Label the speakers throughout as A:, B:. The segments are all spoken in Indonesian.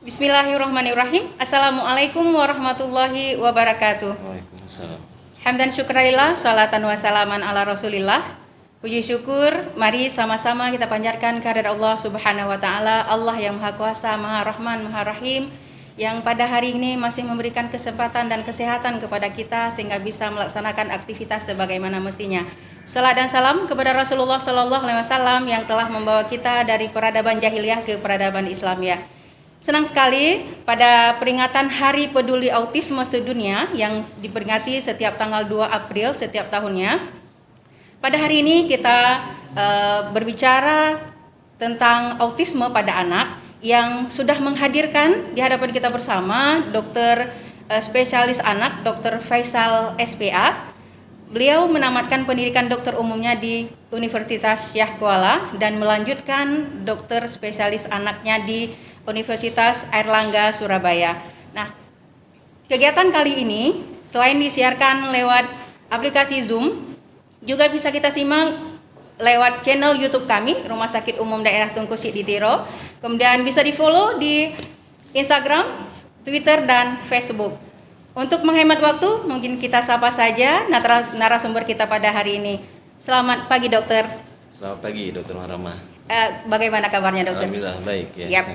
A: Bismillahirrahmanirrahim. Assalamualaikum warahmatullahi wabarakatuh.
B: Waalaikumsalam.
A: Hamdan syukurillah, salatan wassalaman ala rasulillah. Puji syukur, mari sama-sama kita panjatkan kehadirat Allah subhanahu wa ta'ala, Allah yang maha kuasa, maha rahman, maha rahim, yang pada hari ini masih memberikan kesempatan dan kesehatan kepada kita sehingga bisa melaksanakan aktivitas sebagaimana mestinya. Salat dan salam kepada Rasulullah Sallallahu Alaihi Wasallam yang telah membawa kita dari peradaban jahiliyah ke peradaban Islamiyah. Senang sekali pada peringatan Hari Peduli Autisme Sedunia yang diperingati setiap tanggal 2 April setiap tahunnya. Pada hari ini kita berbicara tentang autisme pada anak yang sudah menghadirkan di hadapan kita bersama dokter spesialis anak, Dr. Faisal SPA. Beliau menamatkan pendidikan dokter umumnya di Universitas Syah Kuala dan melanjutkan dokter spesialis anaknya di Universitas Airlangga Surabaya. Nah, kegiatan kali ini selain disiarkan lewat aplikasi Zoom, juga bisa kita simak lewat channel YouTube kami, Rumah Sakit Umum Daerah Tunku Siditiro. Kemudian bisa di-follow di Instagram, Twitter, dan Facebook. Untuk menghemat waktu, mungkin kita sapa saja narasumber kita pada hari ini. Selamat pagi, dokter.
B: Selamat pagi, Dokter Marama.
A: Bagaimana kabarnya, dokter?
B: Alhamdulillah baik ya.
A: Yap.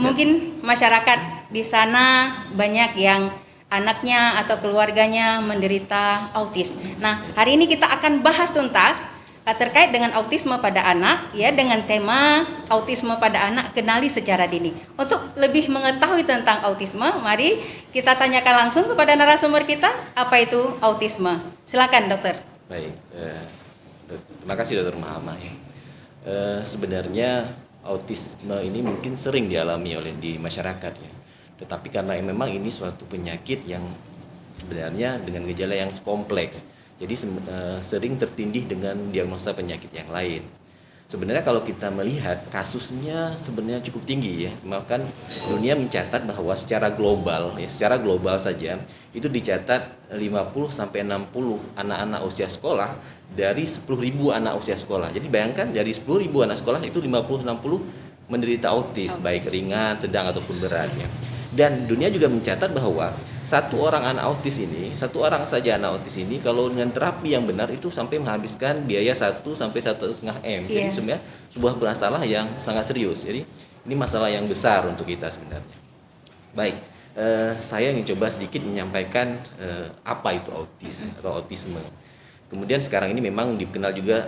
A: Mungkin masyarakat di sana banyak yang anaknya atau keluarganya menderita autis. Nah, hari ini kita akan bahas tuntas terkait dengan autisme pada anak, ya, dengan tema autisme pada anak kenali secara dini. Untuk lebih mengetahui tentang autisme, mari kita tanyakan langsung kepada narasumber kita, apa itu autisme. Silakan, dokter.
B: Baik, terima kasih Dokter Marama. Sebenarnya autisme ini mungkin sering dialami oleh di masyarakat ya. Tetapi karena memang ini suatu penyakit yang sebenarnya dengan gejala yang kompleks. Jadi sering tertindih dengan diagnosa penyakit yang lain. Sebenarnya kalau kita melihat kasusnya sebenarnya cukup tinggi ya. Bahkan dunia mencatat bahwa secara global saja itu dicatat 50 sampai 60 anak-anak usia sekolah dari 10.000 anak usia sekolah. Jadi bayangkan dari 10.000 anak sekolah itu 50-60 menderita autis, baik ringan, sedang ataupun berat ya. Dan dunia juga mencatat bahwa satu orang saja anak autis ini kalau dengan terapi yang benar itu sampai menghabiskan biaya 1 sampai 1,5 M. Jadi sebenarnya sebuah masalah yang sangat serius. Jadi ini masalah yang besar untuk kita sebenarnya. Baik, saya ingin coba sedikit menyampaikan apa itu autis atau autisme. Kemudian sekarang ini memang dikenal juga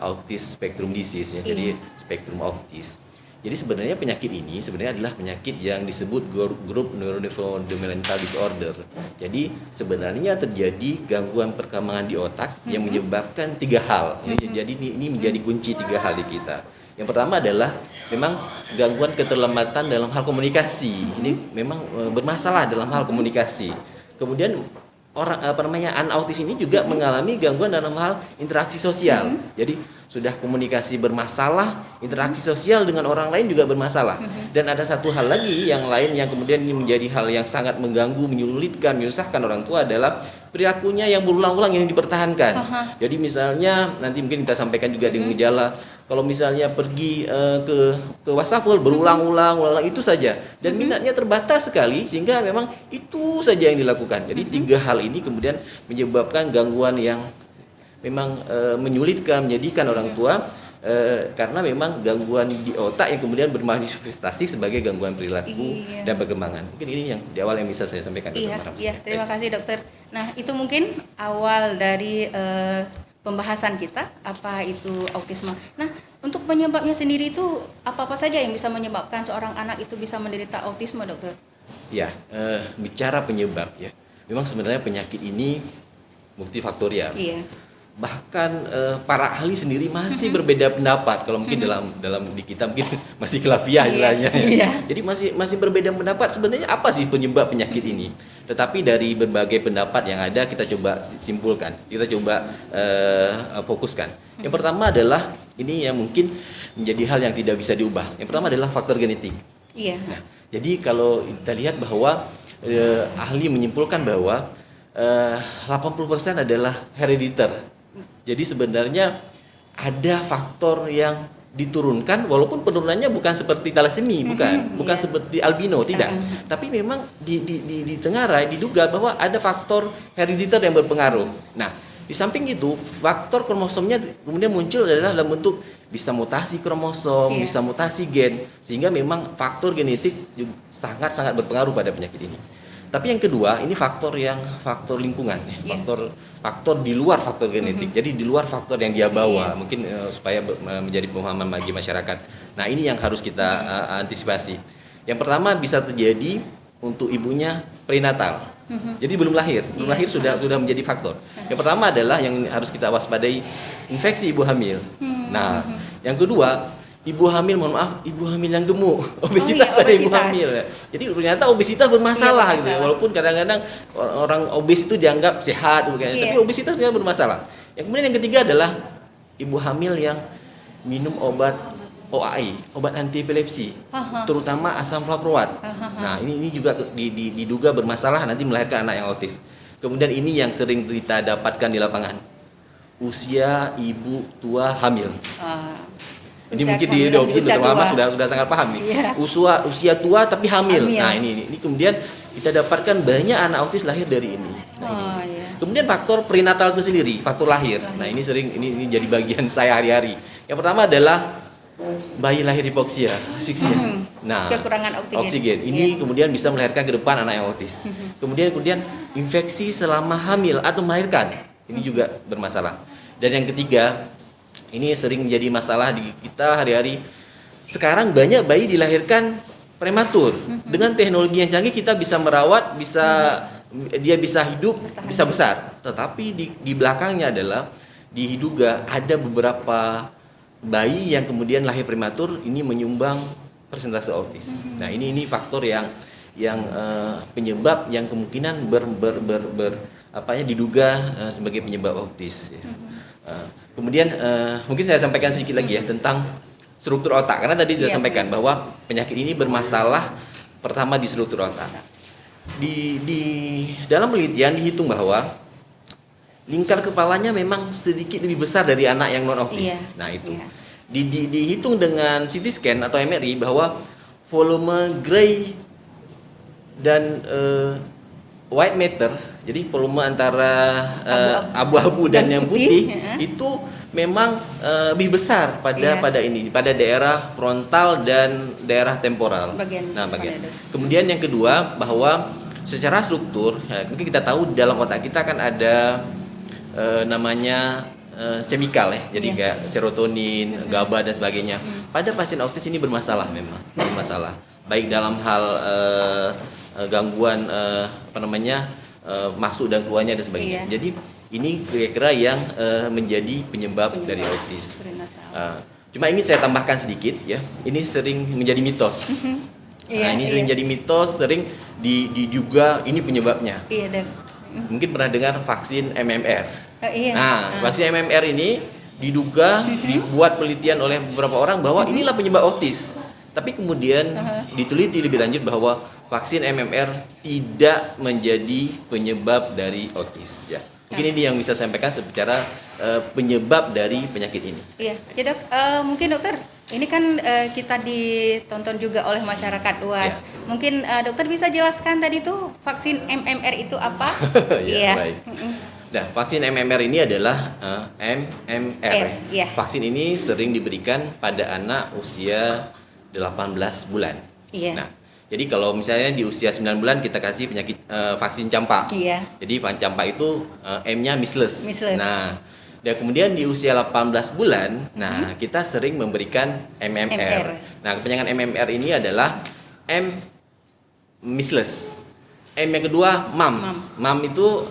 B: autis spectrum disease ya. Jadi spektrum autis. Jadi sebenarnya penyakit ini sebenarnya adalah penyakit yang disebut grup neurodevelopmental disorder. Jadi sebenarnya terjadi gangguan perkembangan di otak yang menyebabkan 3 hal. Jadi ini menjadi kunci 3 hal di kita. Yang pertama adalah memang gangguan keterlambatan dalam hal komunikasi. Ini memang bermasalah dalam hal komunikasi. Kemudian anak autis ini juga mengalami gangguan dalam hal interaksi sosial. Jadi sudah komunikasi bermasalah, interaksi sosial dengan orang lain juga bermasalah. Dan ada satu hal lagi yang lain yang kemudian ini menjadi hal yang sangat mengganggu, menyulitkan, menyusahkan orang tua adalah perilakunya yang berulang-ulang yang dipertahankan. Jadi misalnya nanti mungkin kita sampaikan juga dengan gejala, kalau misalnya pergi ke wastafel berulang-ulang itu saja dan minatnya terbatas sekali sehingga memang itu saja yang dilakukan. Jadi 3 hal ini kemudian menyebabkan gangguan yang memang menyulitkan, menyedihkan orang tua karena memang gangguan di otak yang kemudian bermanifestasi sebagai gangguan perilaku dan perkembangan. Mungkin ini yang di awal yang bisa saya sampaikan.
A: Iya, terima kasih, dokter. Nah, itu mungkin awal dari pembahasan kita, apa itu autisme. Nah, untuk penyebabnya sendiri itu apa-apa saja yang bisa menyebabkan seorang anak itu bisa menderita autisme, dokter?
B: Ya, bicara penyebab ya, memang sebenarnya penyakit ini multifaktorial. Iya. Bahkan para ahli sendiri masih berbeda pendapat. Kalau mungkin dalam di kita mungkin masih khilafiyah istilahnya. Jadi masih berbeda pendapat sebenarnya apa sih penyebab penyakit ini. Tetapi dari berbagai pendapat yang ada kita coba simpulkan, kita coba fokuskan. Yang pertama adalah ini yang mungkin menjadi hal yang tidak bisa diubah. Yang pertama adalah faktor genetik. Nah, jadi kalau kita lihat bahwa ahli menyimpulkan bahwa 80% adalah herediter. Jadi sebenarnya ada faktor yang diturunkan, walaupun penurunannya bukan seperti talasemi, bukan
A: iya.
B: seperti albino, tidak. Tapi memang di Tenggarai diduga bahwa ada faktor herediter yang berpengaruh. Nah, di samping itu, faktor kromosomnya kemudian muncul adalah dalam bentuk bisa mutasi kromosom,
A: Iya.
B: bisa mutasi gen, sehingga memang faktor genetik juga sangat-sangat berpengaruh pada penyakit ini. Tapi yang kedua, ini faktor lingkungan, ya.
A: Iya.
B: Faktor di luar faktor genetik. Jadi di luar faktor yang dia bawa, mungkin supaya menjadi pemahaman bagi masyarakat. Nah, ini yang harus kita antisipasi. Yang pertama bisa terjadi untuk ibunya prenatal. Jadi belum lahir sudah menjadi faktor. Yang pertama adalah yang harus kita waspadai, infeksi ibu hamil. Nah, yang kedua, ibu hamil yang gemuk, obesitas pada ibu hamil. Jadi ternyata obesitas bermasalah gitu. Walaupun kadang-kadang orang obes itu dianggap sehat, tapi obesitas ternyata bermasalah. Yang kemudian yang ketiga adalah ibu hamil yang minum obat OAI, obat anti epilepsi, terutama asam valproat. Nah, ini juga diduga bermasalah nanti melahirkan anak yang autis. Kemudian ini yang sering kita dapatkan di lapangan, usia ibu tua hamil. Ini mungkin di dokter lama sudah sangat paham nih. Usia tua tapi hamil. Nah, ini kemudian kita dapatkan banyak anak autis lahir dari ini. Nah, ini. Kemudian faktor prenatal itu sendiri, faktor lahir. Nah, ini sering ini jadi bagian saya hari-hari. Yang pertama adalah bayi lahir hipoksia, asfiksia. Nah,
A: kekurangan
B: oksigen. Ini kemudian bisa melahirkan ke depan anak yang autis. Kemudian infeksi selama hamil atau melahirkan. Ini juga bermasalah. Dan yang ketiga, ini sering menjadi masalah di kita hari-hari. Sekarang banyak bayi dilahirkan prematur. Dengan teknologi yang canggih kita bisa merawat, dia bisa hidup, bisa besar. Tetapi di belakangnya adalah diduga ada beberapa bayi yang kemudian lahir prematur ini menyumbang persentase autis. Nah, ini faktor yang penyebab yang kemungkinan diduga sebagai penyebab autis. Ya. Kemudian mungkin saya sampaikan sedikit lagi ya tentang struktur otak, karena tadi sudah sampaikan bahwa penyakit ini bermasalah pertama di struktur otak. Di dalam penelitian dihitung bahwa lingkar kepalanya memang sedikit lebih besar dari anak yang non autis. Nah, itu dihitung dengan CT scan atau MRI bahwa volume gray dan white matter, jadi volume antara abu-abu dan yang putih itu memang lebih besar pada daerah frontal dan daerah temporal. Bagian. Kemudian yang kedua, bahwa secara struktur, mungkin kita tahu di dalam otak kita kan ada namanya chemical ya, jadi kayak serotonin, GABA dan sebagainya. Pada pasien autis ini bermasalah, baik dalam hal gangguan masuk dan keluarnya dan sebagainya. Jadi ini kira-kira yang menjadi penyebab dari autis. Cuma ingin saya tambahkan sedikit ya, ini sering menjadi mitos. Sering jadi mitos, sering diduga ini penyebabnya. Mungkin pernah dengar vaksin MMR. Vaksin MMR ini diduga dibuat penelitian oleh beberapa orang bahwa inilah penyebab autis. Tapi kemudian diteliti lebih lanjut bahwa vaksin MMR tidak menjadi penyebab dari autis. Ya. Mungkin ini yang bisa saya sampaikan secara penyebab dari penyakit ini.
A: Iya, ya dok, mungkin dokter, ini kan kita ditonton juga oleh masyarakat luas. Mungkin dokter bisa jelaskan tadi tuh vaksin MMR itu apa?
B: Baik. Nah, vaksin MMR ini adalah MMR. Vaksin ini sering diberikan pada anak usia 18 bulan. Nah, jadi kalau misalnya di usia 9 bulan kita kasih vaksin campak. Jadi campak itu M-nya measles. Nah, dan kemudian di usia 18 bulan, kita sering memberikan MMR. Nah, kepanjangan MMR ini adalah M measles. M yang kedua mumps. Mum itu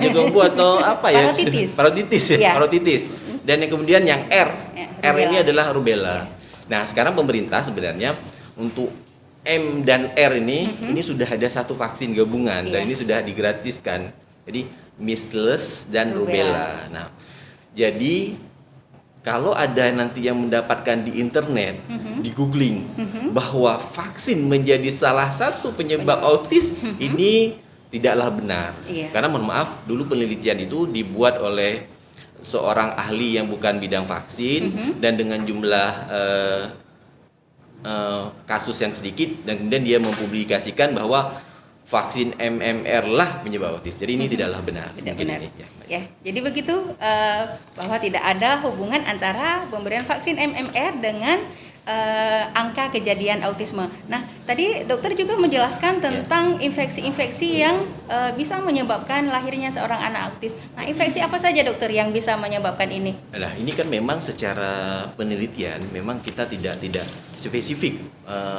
B: jegongbu atau apa ya? Parotitis. Dan yang kemudian yang R ini adalah rubella. Nah, sekarang pemerintah sebenarnya untuk M dan R ini sudah ada satu vaksin gabungan dan ini sudah digratiskan. Jadi measles dan rubella. Nah, jadi kalau ada nanti yang mendapatkan di internet, di googling bahwa vaksin menjadi salah satu penyebab autis, ini tidaklah benar. Karena mohon maaf, dulu penelitian itu dibuat oleh seorang ahli yang bukan bidang vaksin dan dengan jumlah kasus yang sedikit, dan kemudian dia mempublikasikan bahwa vaksin MMR lah penyebab autis. Jadi ini tidaklah benar.
A: Tidak
B: Mungkin
A: benar.
B: ini,
A: Ya, jadi begitu bahwa tidak ada hubungan antara pemberian vaksin MMR dengan angka kejadian autisme. Nah, tadi dokter juga menjelaskan tentang infeksi-infeksi yang bisa menyebabkan lahirnya seorang anak autis. Nah, infeksi apa saja dokter yang bisa menyebabkan ini?
B: Nah, ini kan memang secara penelitian memang kita tidak spesifik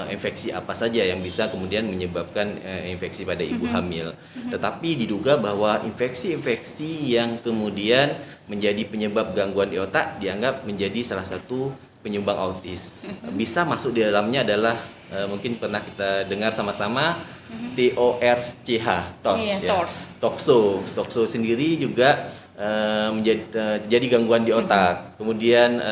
B: infeksi apa saja yang bisa kemudian menyebabkan infeksi pada ibu hamil. Tetapi diduga bahwa infeksi-infeksi yang kemudian menjadi penyebab gangguan di otak dianggap menjadi salah satu penyumbang autis. Bisa masuk di dalamnya adalah mungkin pernah kita dengar sama-sama TORCH, TORCH,
A: Iya,
B: ya. Toxo sendiri juga menjadi gangguan di otak. Kemudian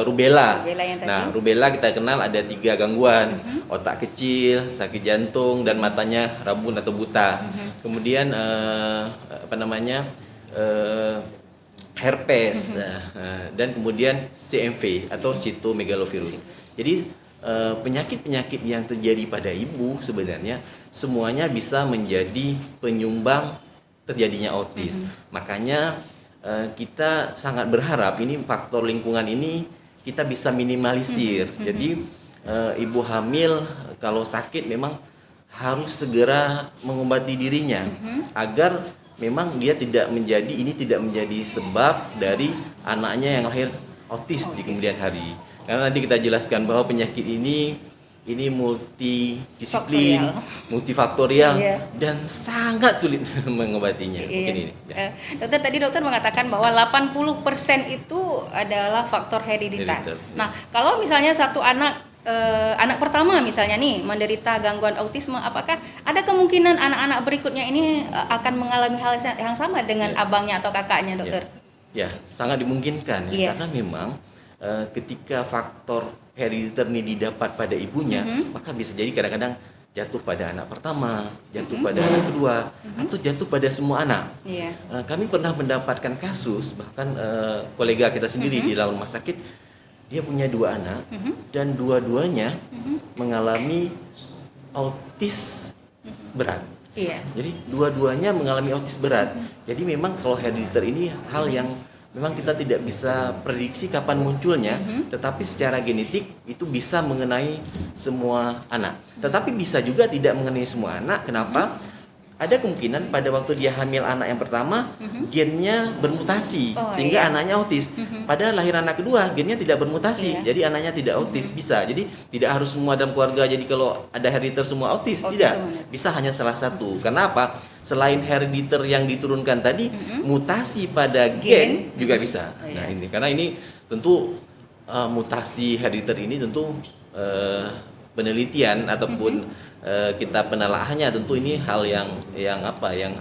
B: rubella.
A: Rubella yang tadi.
B: Nah, rubella kita kenal ada 3 gangguan: otak kecil, sakit jantung, dan matanya rabun atau buta. Kemudian herpes, dan kemudian CMV atau cytomegalovirus. Jadi penyakit-penyakit yang terjadi pada ibu sebenarnya semuanya bisa menjadi penyumbang terjadinya autis. Makanya kita sangat berharap ini faktor lingkungan ini kita bisa minimalisir. Jadi ibu hamil kalau sakit memang harus segera mengobati dirinya agar memang dia tidak menjadi sebab dari anaknya yang lahir autis di kemudian hari. Karena nanti kita jelaskan bahwa penyakit ini multidisiplin, multifaktorial, dan sangat sulit mengobatinya. Mungkin ini.
A: Dokter, tadi dokter mengatakan bahwa 80% itu adalah faktor hereditas. Nah, kalau misalnya satu anak pertama misalnya nih menderita gangguan autisme, apakah ada kemungkinan anak-anak berikutnya ini akan mengalami hal yang sama dengan abangnya atau kakaknya, dokter?
B: Ya, sangat dimungkinkan karena memang ketika faktor herediter ini didapat pada ibunya, maka bisa jadi kadang-kadang jatuh pada anak pertama, jatuh pada anak kedua, atau jatuh pada semua anak. Kami pernah mendapatkan kasus, bahkan kolega kita sendiri di dalam rumah sakit, dia punya 2 anak dan dua-duanya mengalami autis berat. Jadi dua-duanya mengalami autis berat. Jadi memang kalau herediter ini hal yang memang kita tidak bisa prediksi kapan munculnya, tetapi secara genetik itu bisa mengenai semua anak. Tetapi bisa juga tidak mengenai semua anak. Kenapa? Ada kemungkinan pada waktu dia hamil anak yang pertama, gennya bermutasi sehingga anaknya autis. Pada lahir anak kedua, gennya tidak bermutasi, jadi anaknya tidak autis. Bisa. Jadi tidak harus semua dalam keluarga. Jadi kalau ada herediter semua autis, tidak. Bisa hanya salah satu. Kenapa? Selain herediter yang diturunkan tadi, mutasi pada gen juga bisa. Nah, ini karena ini tentu mutasi herediter ini tentu penelitian ataupun kita penelaahannya tentu ini hal yang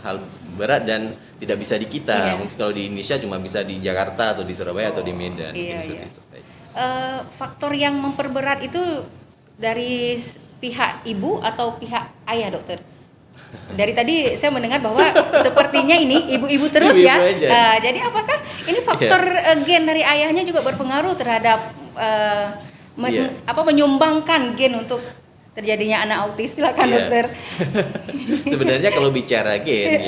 B: hal berat dan tidak bisa di kita. Mungkin kalau di Indonesia cuma bisa di Jakarta atau di Surabaya atau di Medan.
A: Faktor yang memperberat itu dari pihak ibu atau pihak ayah, dokter? Dari tadi saya mendengar bahwa sepertinya ini ibu-ibu terus ya. Jadi apakah ini faktor gen dari ayahnya juga berpengaruh terhadap menyumbangkan gen untuk terjadinya anak autis? Silakan dokter.
B: Sebenarnya kalau bicara gen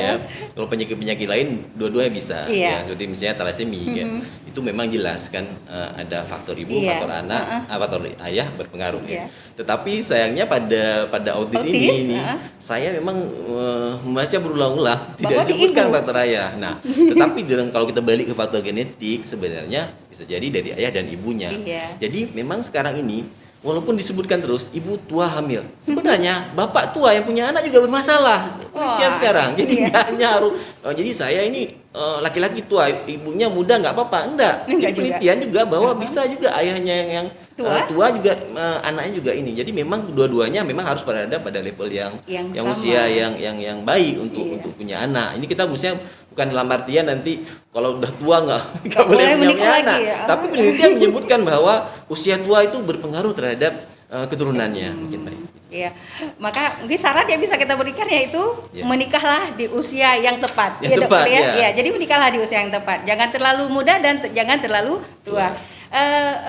B: kalau penyakit-penyakit lain dua-duanya bisa. Jadi misalnya thalassemia itu memang jelas kan ada faktor ibu, faktor anak, faktor ayah berpengaruh Tetapi sayangnya pada autis ini saya memang membaca berulang-ulang tidak disebutkan faktor ayah. Nah, tetapi kalau kita balik ke faktor genetik sebenarnya bisa jadi dari ayah dan ibunya. Jadi memang sekarang ini walaupun disebutkan terus ibu tua hamil, sebenarnya bapak tua yang punya anak juga bermasalah. Penelitian sekarang, jadi nggak hanya harus. Jadi saya ini laki-laki tua, ibunya muda nggak apa-apa, enggak. Jadi penelitian juga bahwa bisa juga ayahnya yang tua juga anaknya juga ini. Jadi memang dua-duanya memang harus berada pada level yang usia yang baik untuk punya anak. Ini kita mestinya bukan dalam artian nanti kalau udah tua nggak boleh punya anak. Tapi penelitian menyebutkan bahwa usia tua itu berpengaruh terhadap keturunannya. Mungkin baik.
A: Iya, maka mungkin saran yang bisa kita berikan yaitu menikahlah di usia yang tepat,
B: yang tepat,
A: dokter ya. Ya, jadi menikahlah di usia yang tepat. Jangan terlalu muda dan jangan terlalu tua.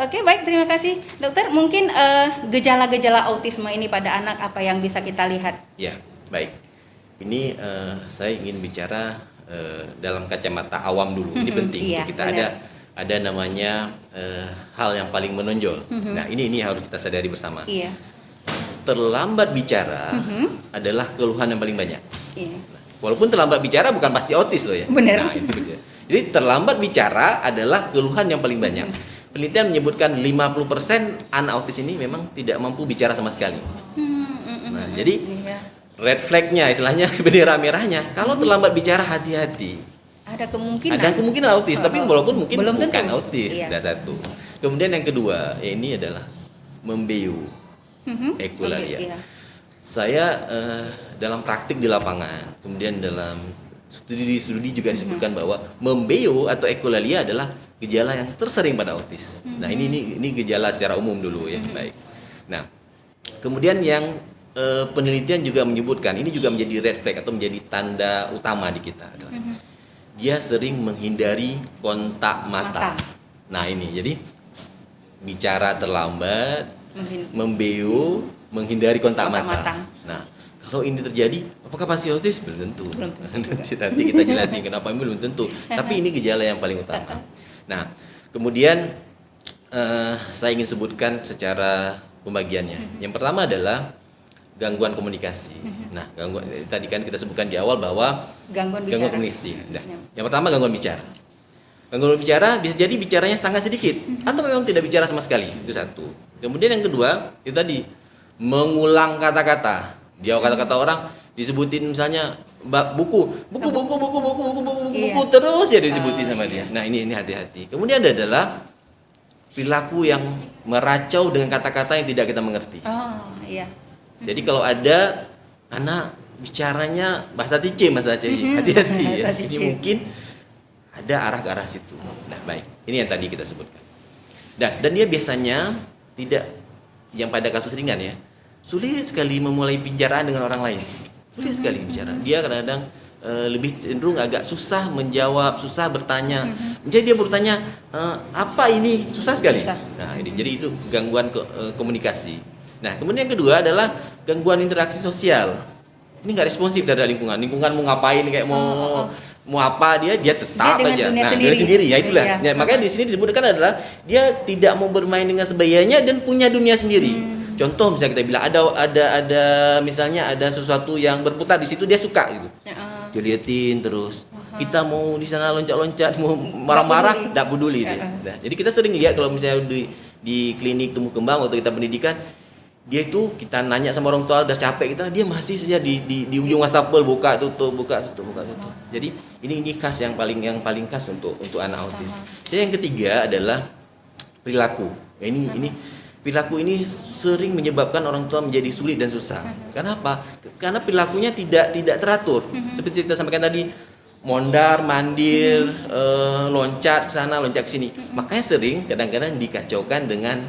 A: Oke, baik, terima kasih dokter. Mungkin gejala-gejala autisme ini pada anak apa yang bisa kita lihat?
B: Ya, baik. Ini saya ingin bicara dalam kacamata awam dulu. Ini penting untuk kita ada namanya hal yang paling menonjol. Nah, ini harus kita sadari bersama.
A: Iya.
B: Terlambat bicara adalah keluhan yang paling banyak.
A: Iya.
B: Walaupun terlambat bicara bukan pasti autis loh ya.
A: Benar.
B: Nah, itu betul. Jadi terlambat bicara adalah keluhan yang paling banyak. Penelitian menyebutkan 50% anak autis ini memang tidak mampu bicara sama sekali. Nah, jadi red flag-nya istilahnya bendera merahnya kalau terlambat bicara hati-hati.
A: Ada kemungkinan.
B: Ada kemungkinan autis, tapi walaupun mungkin
A: belum
B: bukan
A: tentu.
B: autis.
A: Iya.
B: Ada satu. Kemudian yang kedua, ini adalah membeu. Ekolalia.
A: Iya.
B: Saya dalam praktik di lapangan, kemudian dalam studi juga disebutkan bahwa membeu atau ekolalia adalah gejala yang tersering pada autis. Nah, ini gejala secara umum dulu ya, baik. Nah, kemudian yang penelitian juga menyebutkan ini juga menjadi red flag atau menjadi tanda utama di kita adalah dia sering menghindari kontak mata. Nah, ini jadi bicara terlambat, membeu, menghindari kontak mata. Nah, kalau ini terjadi, apakah pasti autis? Belum tentu. Nanti kita jelasin kenapa ini belum tentu. Tapi ini gejala yang paling utama. Nah, kemudian saya ingin sebutkan secara pembagiannya. Yang pertama adalah gangguan komunikasi. Nah, gangguan tadi kan kita sebutkan di awal bahwa gangguan komunikasi. Nah, yang pertama gangguan bicara. Gangguan bicara bisa jadi bicaranya sangat sedikit atau memang tidak bicara sama sekali. Itu satu. Kemudian yang kedua, itu tadi mengulang kata-kata. Dia kata-kata orang disebutin misalnya buku terus ya disebutin sama dia. Nah, ini hati-hati. Kemudian adalah perilaku yang meracau dengan kata-kata yang tidak kita mengerti.
A: Oh, iya.
B: Jadi kalau ada anak bicaranya bahasa Aceh, hati-hati ya. Ini mungkin ada arah ke arah situ. Nah, baik. Ini yang tadi kita sebutkan. Dan dia biasanya tidak, yang pada kasus ringan ya, sulit sekali memulai pembicaraan dengan orang lain. Sulit sekali bicara. Dia kadang-kadang lebih cenderung agak susah menjawab, susah bertanya. Jadi dia bertanya, apa ini? Susah sekali. Nah, ini jadi itu gangguan komunikasi. Nah, kemudian yang kedua adalah gangguan interaksi sosial. Ini nggak responsif terhadap lingkungan. Lingkungan mau ngapain, kayak mau apa dia tetap aja. Nah, dunia sendiri ya itulah. Iya. Makanya di sini disebutkan adalah dia tidak mau bermain dengan sebayanya dan punya dunia sendiri. Contoh misalnya kita bilang ada misalnya ada sesuatu yang berputar di situ dia suka gitu. Dia liatin terus. Kita mau di sana loncat-loncat, mau marah-marah, enggak peduli dia. Nah, jadi kita sering lihat kalau misalnya di klinik tumbuh kembang waktu kita pendidikan, dia itu kita nanya sama orang tua udah capek dia masih saja di ujung wastafel buka tutup. Jadi ini khas yang paling khas untuk anak autis. Dan yang ketiga adalah perilaku. Ini perilaku ini sering menyebabkan orang tua menjadi sulit dan susah. Kenapa? Karena perilakunya tidak teratur. Seperti kita sampaikan tadi, mondar mandir, loncat ke sana, loncat ke sini. Makanya sering kadang-kadang dikacaukan dengan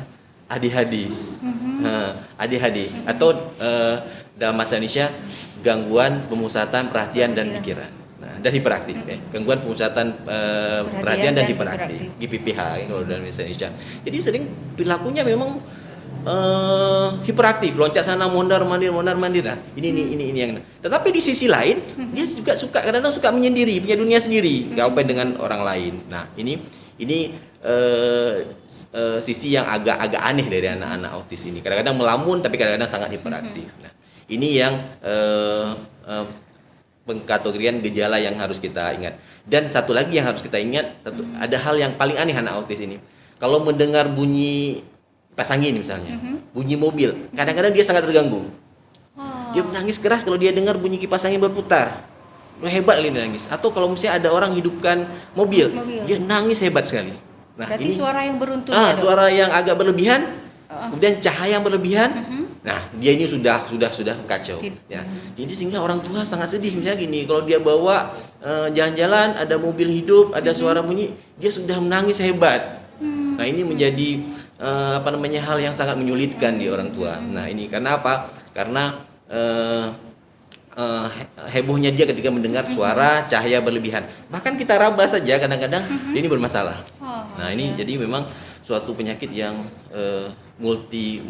B: ADHD. ADHD atau dalam bahasa Indonesia gangguan pemusatan perhatian dan pikiran. Nah, dan hiperaktif gangguan pemusatan perhatian dan hiperaktif, GPPH kalau dalam bahasa Indonesia. Jadi sering perilakunya memang hiperaktif, loncat sana mondar mandir. Nah, ini yang. Tetapi di sisi lain dia juga kadang-kadang suka menyendiri, punya dunia sendiri, enggak open dengan orang lain. Nah, ini sisi yang agak aneh dari anak-anak autis ini. Kadang-kadang melamun tapi kadang-kadang sangat hiperaktif. Nah, ini yang pengkategorian gejala yang harus kita ingat. Dan satu lagi yang harus kita ingat, ada hal yang paling aneh anak autis ini. Kalau mendengar bunyi kipas angin misalnya, bunyi mobil, kadang-kadang dia sangat terganggu. Dia menangis keras kalau dia dengar bunyi kipas angin berputar. Hebat kali nangis. Atau kalau misalnya ada orang hidupkan mobil. Dia nangis hebat sekali. Nah,
A: berarti ini suara yang beruntun.
B: Suara yang agak berlebihan, kemudian cahaya yang berlebihan. Nah, dia ini sudah kacau. Ya. Jadi sehingga orang tua sangat sedih misalnya gini, kalau dia bawa jalan-jalan, ada mobil hidup, ada suara bunyi, dia sudah menangis hebat. Nah, ini menjadi hal yang sangat menyulitkan di orang tua. Nah, ini karena apa? karena hebohnya dia ketika mendengar suara cahaya berlebihan. Bahkan kita raba saja kadang-kadang dia ini bermasalah. Nah ini jadi memang suatu penyakit yang multi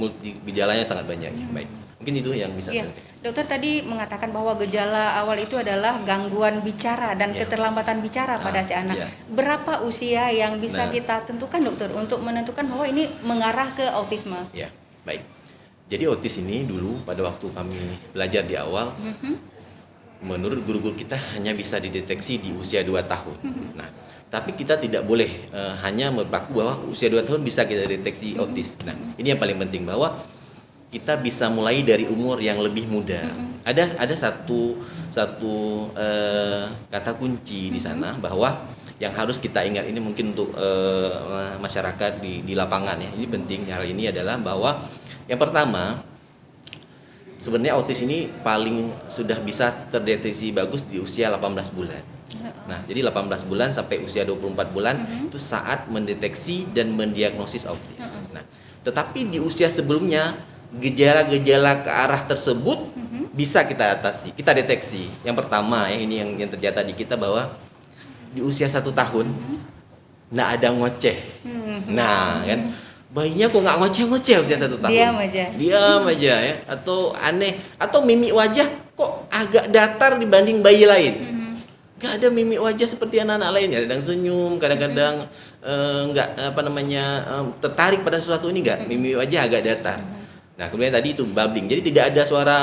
B: gejalanya sangat banyak. Baik, mungkin itu yang bisa saya sampaikan.
A: Dokter tadi mengatakan bahwa gejala awal itu adalah gangguan bicara dan keterlambatan bicara pada si anak. Berapa usia yang bisa kita tentukan dokter untuk menentukan bahwa ini mengarah ke autisme?
B: Ya, baik. Jadi autis ini dulu pada waktu kami belajar di awal, menurut guru-guru kita hanya bisa dideteksi di usia 2 tahun. Nah, tapi kita tidak boleh hanya berpaku bahwa usia 2 tahun bisa kita deteksi autis. Nah, ini yang paling penting bahwa kita bisa mulai dari umur yang lebih muda. Ada satu kata kunci di sana bahwa yang harus kita ingat ini mungkin untuk masyarakat di lapangan ya. Ini penting hal ini adalah bahwa yang pertama sebenarnya autis ini paling sudah bisa terdeteksi bagus di usia 18 bulan. Nah, jadi 18 bulan sampai usia 24 bulan itu saat mendeteksi dan mendiagnosis autis. Nah, tetapi di usia sebelumnya gejala-gejala ke arah tersebut bisa kita atasi, kita deteksi. Yang pertama ya ini yang terjadi di kita bahwa di usia 1 tahun nggak ada ngoceh. Nah kan bayinya kok nggak ngoceh-ngoceh usia 1 tahun. Diam aja ya, atau aneh, atau mimik wajah kok agak datar dibanding bayi lain. Gak ada mimik wajah seperti anak-anak lain, kadang senyum, kadang-kadang nggak tertarik pada sesuatu ini nggak, mimik wajah agak datar. Nah kemudian tadi itu babbling, jadi tidak ada suara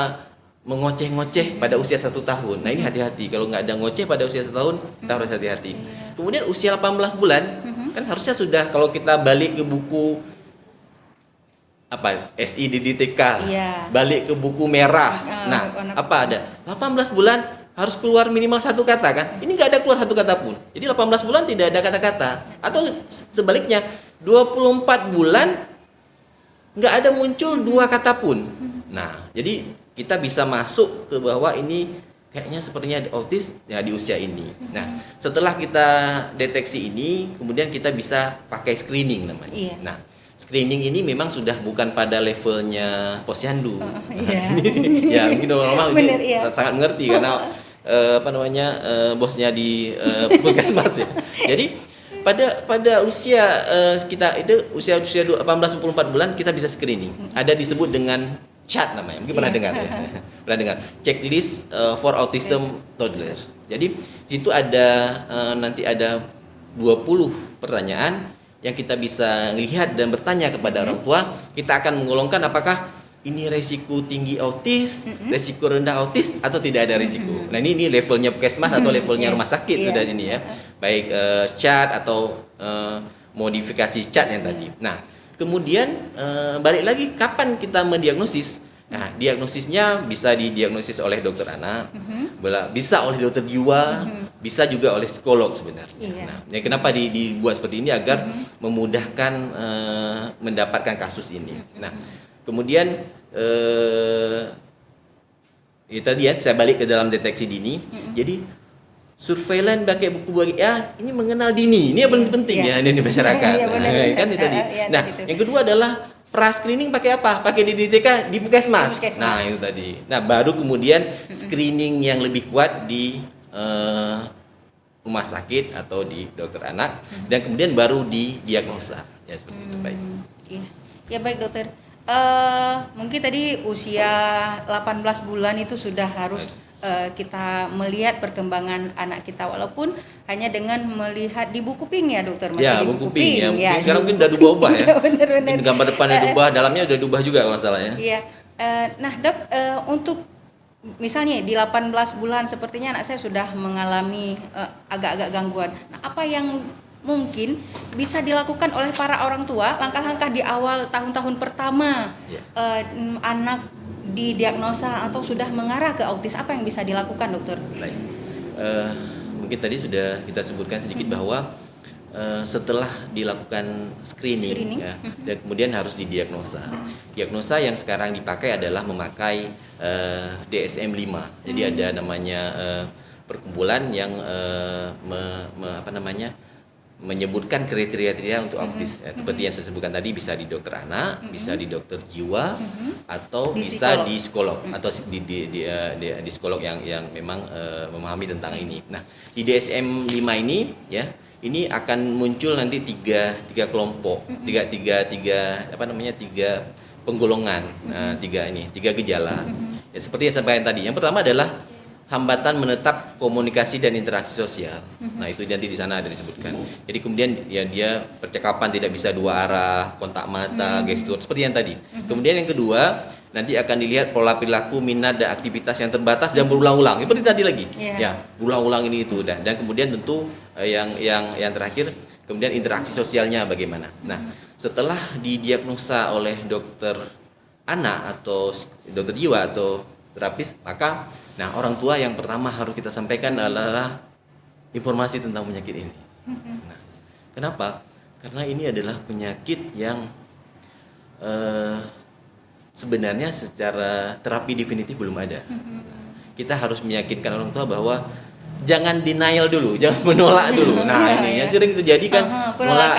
B: mengoceh-ngoceh pada usia 1 tahun. Nah ini hati-hati, kalau nggak ada ngoceh pada usia 1 tahun kita harus hati-hati. Kemudian usia 18 bulan kan harusnya sudah, kalau kita balik ke buku SIDDTK, balik ke buku merah. Apa ada 18 bulan harus keluar minimal 1 kata kan? Ini nggak ada keluar 1 kata pun. Jadi 18 bulan tidak ada kata-kata. Atau sebaliknya 24 bulan nggak ada muncul 2 kata pun. Nah, jadi kita bisa masuk ke bahwa ini kayaknya sepertinya autis ya di usia ini. Nah, setelah kita deteksi ini, kemudian kita bisa pakai screening namanya. Nah, screening ini memang sudah bukan pada levelnya posyandu. Ya, mungkin normal ini sangat mengerti karena bosnya di puskesmas ya. Jadi pada usia kita itu usia 18-24 bulan kita bisa screening. Ada disebut dengan CHAT namanya. Mungkin pernah dengar ya. Pernah dengar. Checklist for Autism Toddler. Jadi situ ada nanti ada 20 pertanyaan yang kita bisa lihat dan bertanya kepada orang tua. Kita akan menggolongkan apakah ini resiko tinggi autis, resiko rendah autis, atau tidak ada risiko. Nah ini levelnya puskesmas atau levelnya rumah sakit sudah sini ya. Baik CHAT atau modifikasi CHAT yang tadi. Nah kemudian balik lagi kapan kita mendiagnosis? Nah diagnosisnya bisa didiagnosis oleh dokter anak, bisa oleh dokter jiwa, bisa juga oleh psikolog sebenarnya. Nah ya kenapa dibuat seperti ini agar memudahkan mendapatkan kasus ini. Nah kemudian tadi ya saya balik ke dalam deteksi dini. Jadi surveillance pakai buku ini mengenal dini. Ini yang paling penting ya di masyarakat. Kan itu tadi. Nah, yang kedua adalah pra-screening pakai apa? Pakai di DTK di puskesmas. Nah, itu tadi. Nah, baru kemudian screening yang lebih kuat di rumah sakit atau di dokter anak dan kemudian baru didiagnosa. Ya seperti itu. Baik.
A: Ya baik dokter. Mungkin tadi usia 18 bulan itu sudah harus kita melihat perkembangan anak kita walaupun hanya dengan melihat di buku pink ya dokter,
B: masih di buku pink ya. Sekarang mungkin udah diubah ya. Bener. Gambar depannya diubah, dalamnya udah diubah juga kalau salah ya.
A: Iya. Nah dok, untuk misalnya di 18 bulan sepertinya anak saya sudah mengalami agak-agak gangguan. Nah apa yang mungkin bisa dilakukan oleh para orang tua, langkah-langkah di awal tahun-tahun pertama anak didiagnosa atau sudah mengarah ke autis, apa yang bisa dilakukan dokter?
B: Baik. Mungkin tadi sudah kita sebutkan sedikit bahwa setelah dilakukan screening. Ya, dan kemudian harus didiagnosa. Diagnosa yang sekarang dipakai adalah memakai DSM-5. Jadi ada namanya perkumpulan yang menyebutkan kriteria untuk autis. Seperti yang saya sebutkan tadi, bisa di dokter anak, bisa di dokter jiwa, atau
A: Di
B: bisa
A: psikolog.
B: di psikolog, atau di psikolog yang memang memahami tentang ini. Nah, di DSM 5 ini ya, ini akan muncul nanti tiga kelompok, tiga penggolongan, tiga gejala. Ya, seperti yang saya sampaikan tadi. Yang pertama adalah hambatan menetap komunikasi dan interaksi sosial. Nah, itu nanti di sana ada disebutkan. Jadi kemudian ya dia percakapan tidak bisa dua arah, kontak mata, gestur seperti yang tadi. Kemudian yang kedua, nanti akan dilihat pola perilaku, minat dan aktivitas yang terbatas dan berulang-ulang. Seperti tadi lagi. Ya, berulang-ulang ini itu dan kemudian tentu yang terakhir, kemudian interaksi sosialnya bagaimana. Nah, setelah didiagnosa oleh dokter anak atau dokter jiwa atau terapis, maka orang tua yang pertama harus kita sampaikan adalah informasi tentang penyakit ini. Nah, kenapa? Karena ini adalah penyakit yang sebenarnya secara terapi definitif belum ada. Kita harus meyakinkan orang tua bahwa jangan denial dulu, jangan menolak dulu. Nah, ini yang sering terjadi kan, menolak,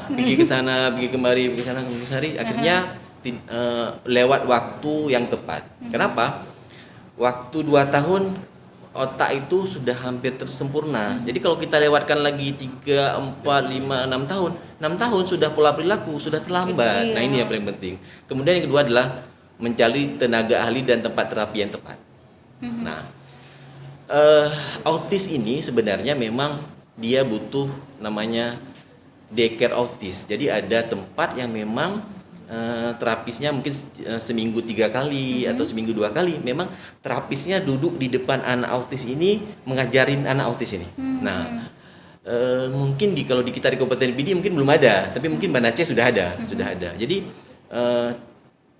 B: pergi ke sana, pergi kemari, pergi ke sana, pergi ke sana, akhirnya lewat waktu yang tepat. Kenapa? Waktu 2 tahun otak itu sudah hampir tersempurna. Jadi kalau kita lewatkan lagi 3, 4, 5, 6 tahun, 6 tahun sudah pola perilaku sudah terlambat. Nah, ini yang paling penting. Kemudian yang kedua adalah mencari tenaga ahli dan tempat terapi yang tepat. Nah, autis ini sebenarnya memang dia butuh namanya daycare autis. Jadi ada tempat yang memang terapisnya mungkin seminggu 3 kali atau seminggu 2 kali. Memang terapisnya duduk di depan anak autis ini, mengajarin anak autis ini. Nah, mungkin kalau di kita di Kabupaten PD mungkin belum ada, tapi mungkin Banda Aceh sudah ada. Jadi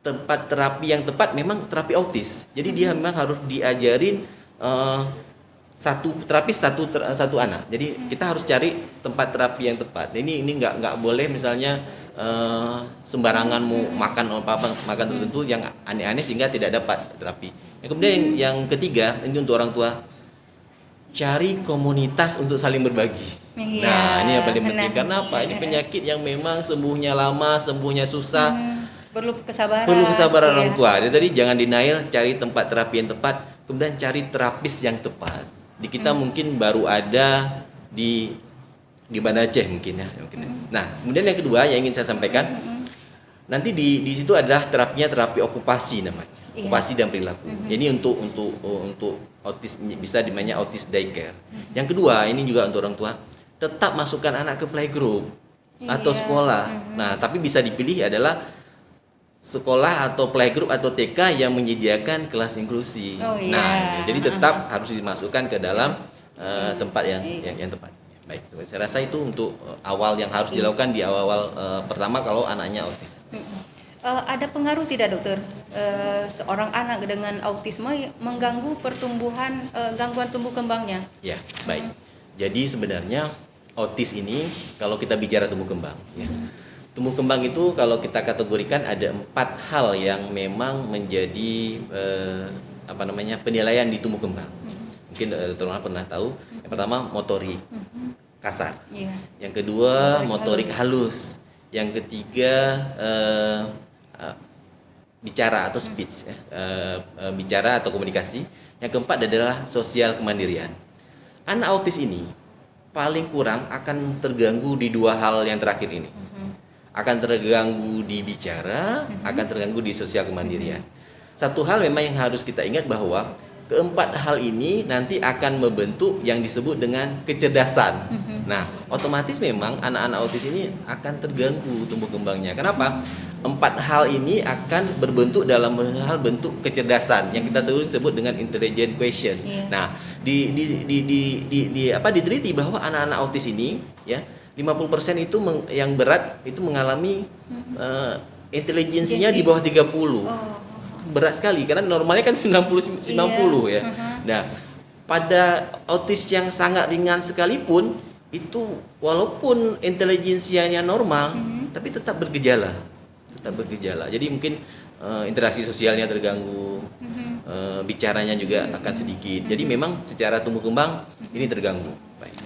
B: tempat terapi yang tepat memang terapi autis. Jadi dia memang harus diajarin satu terapis satu anak. Jadi kita harus cari tempat terapi yang tepat. Ini nggak boleh misalnya sembarangan mau makan makan tertentu yang aneh-aneh sehingga tidak dapat terapi. Kemudian yang ketiga, ini untuk orang tua, cari komunitas untuk saling berbagi. Nah, ini yang paling penting. Karena apa? Ini penyakit yang memang sembuhnya lama, sembuhnya susah.
A: Perlu kesabaran.
B: Orang tua. Jadi jangan denial, cari tempat terapi yang tepat, kemudian cari terapis yang tepat. Di kita mungkin baru ada di Banda Aceh mungkin ya. Nah, kemudian yang kedua yang ingin saya sampaikan, nanti di situ adalah terapi okupasi namanya, okupasi dan perilaku. Ini untuk autis, bisa dimanya autis daycare. Yang kedua ini juga untuk orang tua, tetap masukkan anak ke playgroup atau sekolah. Nah, tapi bisa dipilih adalah sekolah atau playgroup atau TK yang menyediakan kelas inklusi. Nah, jadi tetap harus dimasukkan ke dalam tempat yang tepat. Baik, saya rasa itu untuk awal yang harus dilakukan di awal pertama kalau anaknya autis.
A: Ada pengaruh tidak dokter seorang anak dengan autisme mengganggu pertumbuhan gangguan tumbuh kembangnya?
B: Ya, baik. Jadi sebenarnya autis ini kalau kita bicara tumbuh kembang, ya. Tumbuh kembang itu kalau kita kategorikan ada 4 hal yang memang menjadi penilaian di tumbuh kembang. Mungkin teman-teman pernah tahu. Yang pertama motorik kasar. Yang kedua motorik halus. Yang ketiga bicara atau speech, bicara atau komunikasi. Yang keempat adalah sosial kemandirian. Anak autis ini paling kurang akan terganggu di 2 hal yang terakhir ini. Akan terganggu di bicara, akan terganggu di sosial kemandirian. Satu hal memang yang harus kita ingat bahwa keempat hal ini nanti akan membentuk yang disebut dengan kecerdasan. Nah, otomatis memang anak-anak autis ini akan terganggu tumbuh kembangnya. Kenapa? 4 hal ini akan berbentuk dalam hal bentuk kecerdasan yang kita sebut dengan intelligent quotient. Nah, diteliti bahwa anak-anak autis ini ya 50% itu yang berat itu mengalami intelijensinya di bawah 30. Berat sekali karena normalnya kan 90 ya. Nah, pada autis yang sangat ringan sekalipun itu walaupun intelijensianya normal tapi tetap bergejala. Jadi mungkin interaksi sosialnya terganggu, bicaranya juga akan sedikit. Jadi memang secara tumbuh kembang ini terganggu. Baik.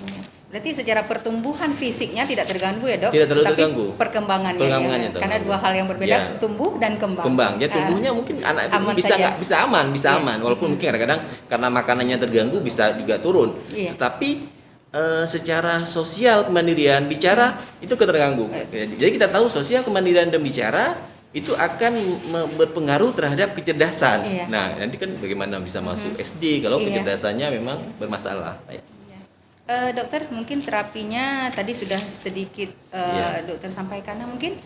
A: Berarti secara pertumbuhan fisiknya tidak terganggu ya dok?
B: Tidak terlalu
A: tapi
B: terganggu.
A: Perkembangannya
B: Perkembangannya
A: ya. Karena dua hal yang berbeda,
B: Ya.
A: tumbuh dan kembang.
B: Kembang, ya tumbuhnya mungkin anak itu
A: aman
B: bisa
A: saja.
B: nggak bisa aman, bisa
A: Iya.
B: aman. Walaupun mungkin kadang-kadang karena makanannya terganggu bisa juga turun.
A: Iya.
B: Tetapi secara sosial kemandirian bicara itu keterganggu. Jadi kita tahu sosial kemandirian dan bicara itu akan berpengaruh terhadap kecerdasan.
A: Iya.
B: Nah, nanti kan bagaimana bisa masuk SD kalau
A: Iya.
B: kecerdasannya memang bermasalah.
A: Dokter, mungkin terapinya tadi sudah sedikit
B: Iya.
A: dokter sampaikan. Nah, mungkin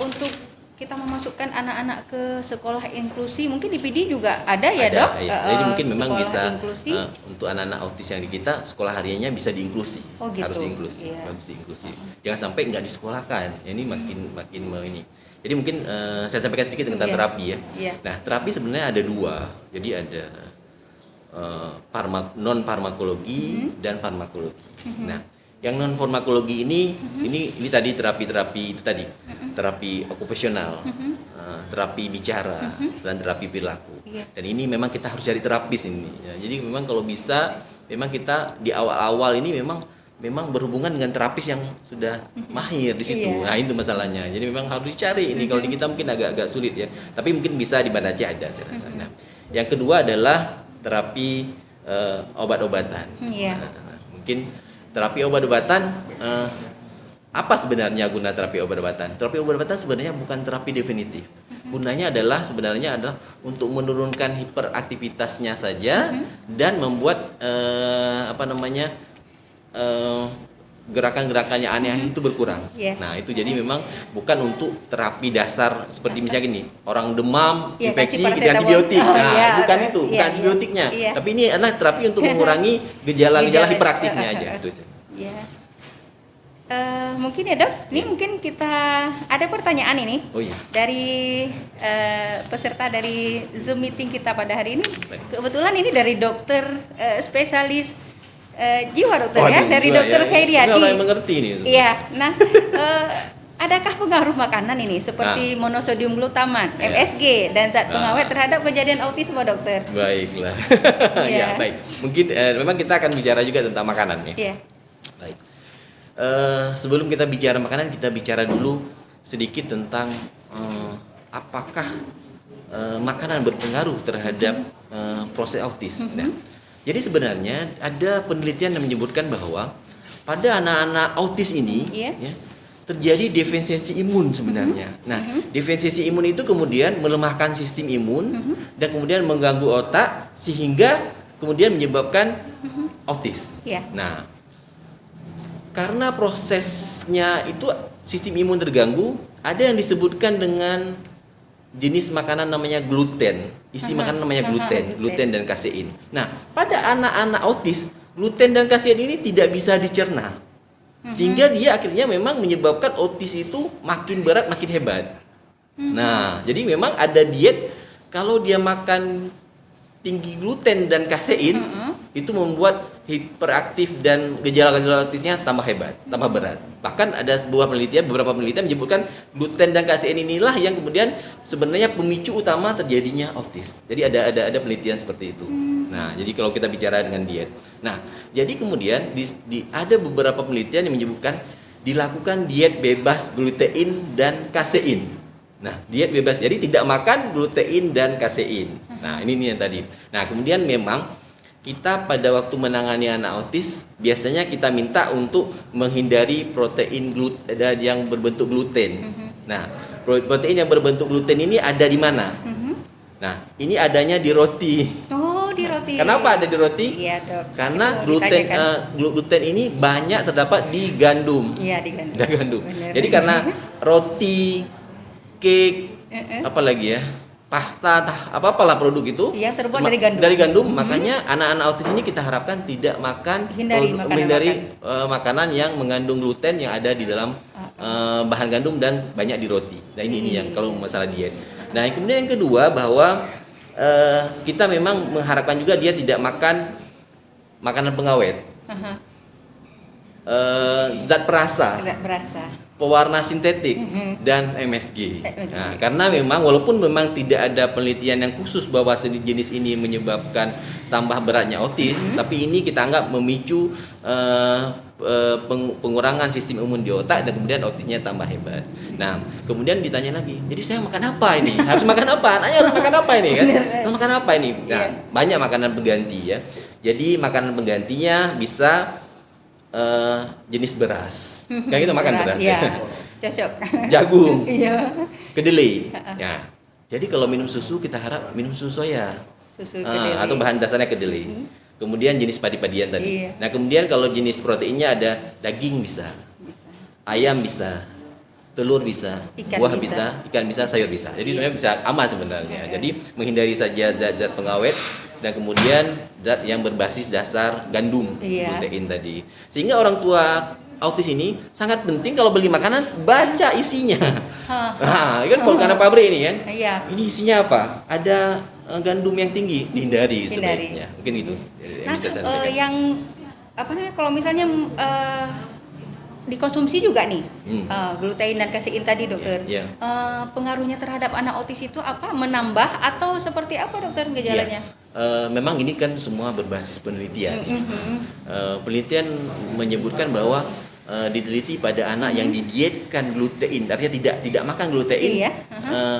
A: untuk kita memasukkan anak-anak ke sekolah inklusi, mungkin di PD juga ada ya dok?
B: Iya. Jadi mungkin memang
A: sekolah
B: bisa
A: inklusi.
B: untuk anak-anak autis yang di kita sekolah hariannya bisa diinklusi.
A: Oh, gitu.
B: Harus diinklusi,
A: Iya.
B: harus diinklusi. Jangan sampai nggak disekolahkan. Ini makin ini. Jadi mungkin saya sampaikan sedikit tentang
A: Iya.
B: terapi ya.
A: Iya.
B: Nah, terapi sebenarnya ada dua. Jadi ada non farmakologi dan farmakologi. Nah, yang non farmakologi ini tadi terapi itu tadi terapi okupasional, terapi bicara dan terapi perilaku.
A: Iya.
B: Dan ini memang kita harus cari terapis ini. Ya, jadi memang kalau bisa, memang kita di awal-awal ini memang berhubungan dengan terapis yang sudah mahir di situ.
A: Iya.
B: Nah, itu masalahnya. Jadi memang harus dicari ini. Kalau di kita mungkin agak sulit ya. Tapi mungkin bisa di Banda Aceh ada saya rasa. Nah, yang kedua adalah terapi obat-obatan.
A: Iya.
B: Nah, mungkin terapi obat-obatan apa sebenarnya guna terapi obat-obatan? Terapi obat-obatan sebenarnya bukan terapi definitif. Gunanya sebenarnya adalah untuk menurunkan hiperaktivitasnya saja dan membuat gerakan-gerakannya aneh-aneh itu berkurang.
A: Yeah.
B: Nah, itu jadi memang bukan untuk terapi dasar seperti misalnya gini, orang demam,
A: Yeah,
B: infeksi,
A: kasih
B: ganti
A: paracetamol.
B: antibiotik.
A: Oh,
B: Nah,
A: yeah.
B: bukan itu, bukan
A: Yeah,
B: antibiotiknya.
A: yeah.
B: Tapi ini adalah terapi untuk mengurangi gejala-gejala hiperaktifnya aja. Itu saja.
A: Ya. Mungkin ya dok, ini mungkin kita ada pertanyaan ini
B: Oh iya.
A: dari peserta dari Zoom meeting kita pada hari ini.
B: Baik.
A: Kebetulan ini dari dokter spesialis jiwa dokter ya,
B: Waduh,
A: dari
B: jiwa,
A: dokter
B: ya. Ini
A: Khairiadi.
B: orang yang mengerti ini.
A: Iya, nah adakah pengaruh makanan ini seperti monosodium glutamat,
B: Iya.
A: MSG dan zat
B: Nah.
A: pengawet terhadap kejadian autisme dokter?
B: Baiklah.
A: Iya.
B: Ya, baik. Mungkin memang kita akan bicara juga tentang makanan ya.
A: Iya.
B: Baik. Sebelum kita bicara makanan, kita bicara dulu sedikit tentang apakah makanan berpengaruh terhadap proses autis. Nah, jadi sebenarnya ada penelitian yang menyebutkan bahwa pada anak-anak autis ini
A: Iya.
B: ya, terjadi defensiasi imun sebenarnya. Nah, defensiasi imun itu kemudian melemahkan sistem imun dan kemudian mengganggu otak sehingga kemudian menyebabkan autis.
A: Iya.
B: Nah, karena prosesnya itu sistem imun terganggu, ada yang disebutkan dengan jenis makanan namanya gluten. Isi makanan namanya gluten, gluten dan kasein. Nah, pada anak-anak autis, gluten dan kasein ini tidak bisa dicerna. Sehingga dia akhirnya memang menyebabkan autis itu makin berat, makin hebat. Nah, jadi memang ada diet kalau dia makan tinggi gluten dan kasein itu membuat hiperaktif dan gejala-gejala autisnya tambah hebat, tambah berat. Bahkan ada beberapa penelitian menyebutkan gluten dan kasein inilah yang kemudian sebenarnya pemicu utama terjadinya autis. Jadi ada penelitian seperti itu. Nah, jadi kalau kita bicara dengan diet. Nah, jadi kemudian ada beberapa penelitian yang menyebutkan dilakukan diet bebas gluten dan kasein. Nah, diet bebas, jadi tidak makan gluten dan kasein. Nah, ini nih yang tadi. Nah, kemudian memang kita pada waktu menangani anak autis biasanya kita minta untuk menghindari protein gluten yang berbentuk gluten. Nah, protein yang berbentuk gluten ini ada di mana? Nah, ini adanya di roti.
A: Oh, di roti.
B: Kenapa ada di roti?
A: Iya, dok.
B: Karena
A: Itu
B: gluten
A: ditanyakan.
B: gluten ini banyak terdapat di gandum.
A: Iya, di gandum.
B: Ada gandum.
A: Benar.
B: Jadi karena roti, cake, apalagi ya, pasta, apalah produk itu
A: Yang terbuat dari gandum.
B: Dari gandum, makanya anak-anak autis ini kita harapkan tidak makan
A: Hindari
B: makanan yang mengandung gluten yang ada di dalam bahan gandum dan banyak di roti. Nah, ini yang kalau masalah diet. Nah, kemudian yang kedua bahwa kita memang mengharapkan juga dia tidak makan makanan pengawet. Zat perasa,
A: Tidak berasa.
B: pewarna sintetik dan MSG. Nah, karena memang walaupun memang tidak ada penelitian yang khusus bahwa jenis ini menyebabkan tambah beratnya autis, tapi ini kita anggap memicu pengurangan sistem imun di otak dan kemudian autisnya tambah hebat. Nah, kemudian ditanya lagi, jadi saya makan apa ini? Harus makan apa? Nanya harus makan apa ini kan? Harus makan apa ini? Nah, banyak makanan pengganti ya. Jadi makanan penggantinya bisa jenis beras. Kayak gitu makan beras.
A: Ya. Cocok.
B: Jagung.
A: Iya.
B: Kedelai. Ya. Jadi kalau minum susu kita harap minum susu soya.
A: Susu kedelai.
B: Atau bahan dasarnya kedelai. Kemudian jenis padi-padian tadi.
A: Iya.
B: Nah, kemudian kalau jenis proteinnya ada daging bisa. Ayam bisa. Telur bisa,
A: Ikan
B: buah
A: bisa.
B: bisa, ikan bisa, sayur bisa. Jadi sebenarnya bisa aman sebenarnya. Jadi menghindari saja zat-zat pengawet dan kemudian zat yang berbasis dasar gandum, protein tadi. Sehingga orang tua autis ini sangat penting kalau beli makanan baca isinya. Nah, kan makanan pabrik ini kan.
A: Iya.
B: Ini isinya apa? Ada gandum yang tinggi, dihindari sebaiknya. Mungkin itu.
A: Nah, yang apa namanya kalau misalnya dikonsumsi juga nih glutein dan kasein tadi dokter, pengaruhnya terhadap anak autis itu apa? Menambah atau seperti apa dokter gejalanya?
B: Memang ini kan semua berbasis penelitian. Penelitian menyebutkan bahwa diteliti pada anak yang didietkan glutein, artinya tidak makan glutein,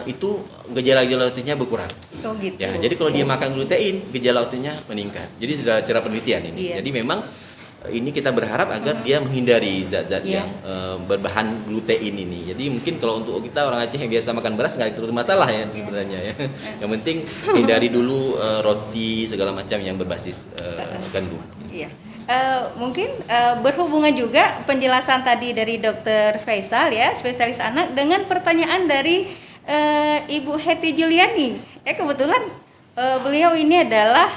B: itu gejala-gejala autisnya berkurang.
A: Oh gitu.
B: Ya, jadi kalau dia makan glutein, gejala autisnya meningkat. Jadi secara penelitian ini. Jadi memang ini kita berharap agar dia menghindari zat-zat yang berbahan glutein ini. Jadi mungkin kalau untuk kita orang Aceh yang biasa makan beras nggak terlalu masalah ya sebenarnya ya. Yang penting hindari dulu roti segala macam yang berbasis gandum. Iya.
A: Mungkin berhubungan juga penjelasan tadi dari Dokter Faisal ya, spesialis anak, dengan pertanyaan dari Ibu Hetty Juliani. Kebetulan beliau ini adalah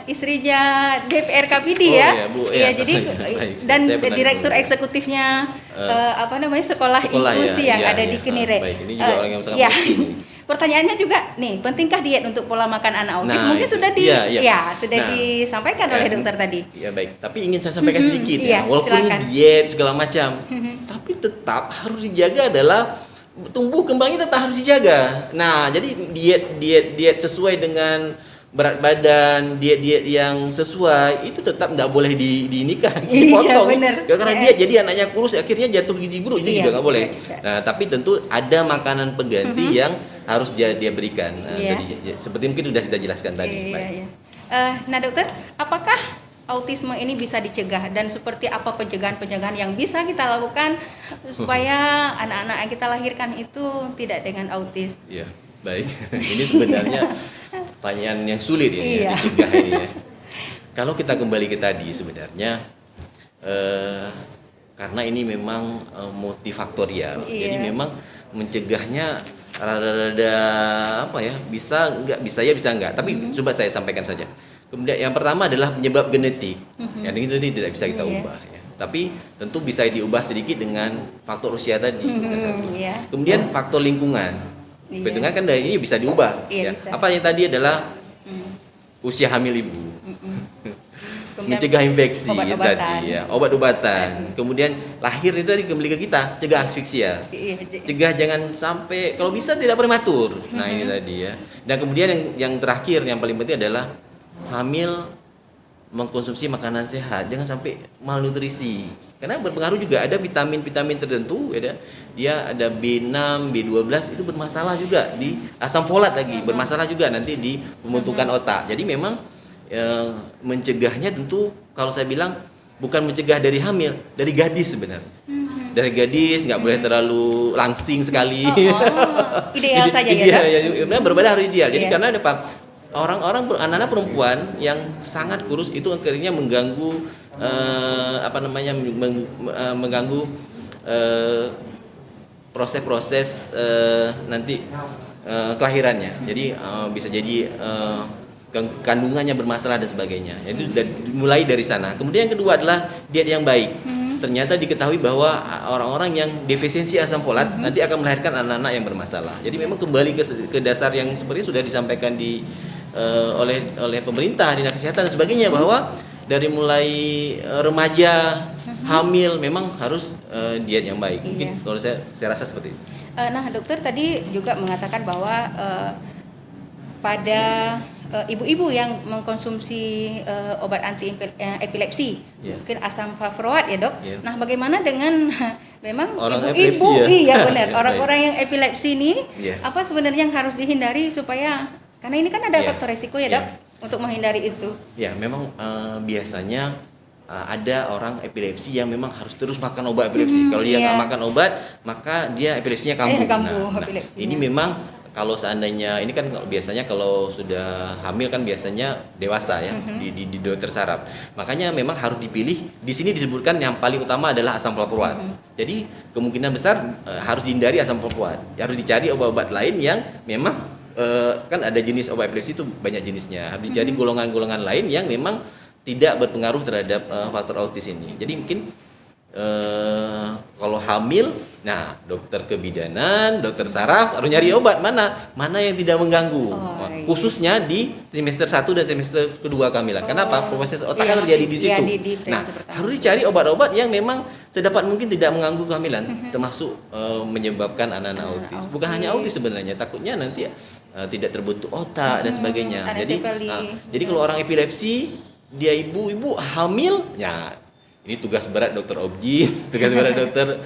A: istrinya DPR KPD ya.
B: Iya, Bu.
A: Ya, jadi dan direktur eksekutifnya sekolah inklusi yang ada di Kenire.
B: Baik, ini juga orang yang sangat penting.
A: Pertanyaannya juga nih, pentingkah diet untuk pola makan anak autis? Mungkin sudah disampaikan oleh dokter tadi.
B: Ya baik, tapi ingin saya sampaikan sedikit ya. Walaupun
A: silakan.
B: diet segala macam, tapi tetap harus dijaga adalah tumbuh kembangnya tetap harus dijaga. Nah, jadi diet sesuai dengan berat badan, diet yang sesuai itu tetap tidak boleh dinikah, dipotong. Karena dia jadi anaknya kurus, akhirnya jatuh gizi buruk, itu juga nggak boleh. Nah, tapi tentu ada makanan pengganti yang harus dia berikan. Jadi seperti mungkin sudah kita jelaskan tadi.
A: Nah, dokter, apakah autisme ini bisa dicegah dan seperti apa pencegahan-pencegahan yang bisa kita lakukan supaya anak-anak yang kita lahirkan itu tidak dengan autis?
B: Iya, baik. Ini sebenarnya pertanyaan yang sulit ya, dicegah ini ya. Kalau kita kembali ke tadi sebenarnya karena ini memang multifaktorial, jadi memang mencegahnya rada-rada bisa enggak, tapi coba saya sampaikan saja. Kemudian yang pertama adalah penyebab genetik, yang itu tidak bisa kita ubah ya. Tapi tentu bisa diubah sedikit dengan faktor usia tadi. Kemudian faktor lingkungan. Dengan kan dari ini bisa diubah.
A: Bisa.
B: Apa yang tadi adalah usia hamil ibu, mencegah infeksi tadi ya, obat-obatan. Kemudian lahir itu tadi kembali ke kita, cegah asfiksia, cegah jangan sampai kalau bisa tidak prematur. Nah ini tadi ya. Dan kemudian yang terakhir yang paling penting adalah hamil mengkonsumsi makanan sehat, jangan sampai malnutrisi. Karena berpengaruh juga ada vitamin-vitamin tertentu ya, dia ada B6, B12 itu bermasalah juga di asam folat lagi, bermasalah juga nanti di pembentukan otak. Jadi memang mencegahnya tentu kalau saya bilang bukan mencegah dari hamil, dari gadis sebenarnya. Dari gadis nggak boleh terlalu langsing sekali.
A: Ideal saja ya.
B: Benar, berbeda harus ideal. Jadi karena ada orang-orang anak-anak perempuan yang sangat kurus itu akhirnya mengganggu mengganggu proses-proses nanti kelahirannya. Jadi bisa jadi kandungannya bermasalah dan sebagainya. Itu mulai dari sana. Kemudian yang kedua adalah diet yang baik. Ternyata diketahui bahwa orang-orang yang defisiensi asam folat nanti akan melahirkan anak-anak yang bermasalah. Jadi memang kembali ke dasar yang seperti sudah disampaikan oleh pemerintah, dinas kesehatan dan sebagainya, bahwa dari mulai remaja, hamil memang harus diet yang baik. Mungkin kalau saya rasa seperti itu.
A: Nah dokter tadi juga mengatakan bahwa pada ibu-ibu yang mengkonsumsi obat anti epilepsi, mungkin asam valproat ya dok. Nah bagaimana dengan memang
B: orang
A: ibu-ibu,
B: epilepsi
A: iya benar, orang-orang yang epilepsi ini apa sebenarnya yang harus dihindari supaya, karena ini kan ada faktor resiko ya dok untuk menghindari itu.
B: Ya memang biasanya ada orang epilepsi yang memang harus terus makan obat epilepsi. Kalau dia nggak makan obat, maka dia epilepsinya kambuh. Nah, ini memang kalau seandainya ini kan biasanya kalau sudah hamil kan biasanya dewasa ya di dokter saraf. Makanya memang harus dipilih. Di sini disebutkan yang paling utama adalah asam valproat. Jadi kemungkinan besar harus dihindari asam valproat. Harus dicari obat-obat lain yang memang kan ada jenis obat epilepsi itu banyak jenisnya. Harus dicari golongan-golongan lain yang memang tidak berpengaruh terhadap faktor autis ini. Jadi mungkin kalau hamil, nah dokter kebidanan, dokter saraf harus nyari obat mana yang tidak mengganggu, khususnya di semester 1 dan semester kedua kehamilan. Kenapa? Proses otak kan terjadi di situ. Nah, harus dicari obat-obat yang memang sedapat mungkin tidak mengganggu kehamilan, termasuk menyebabkan anak-anak autis. Bukan hanya autis sebenarnya, takutnya nanti tidak terbentuk otak dan sebagainya. Jadi kalau orang epilepsi, dia ibu hamil, ya ini tugas berat dokter obgyn, tugas berat dokter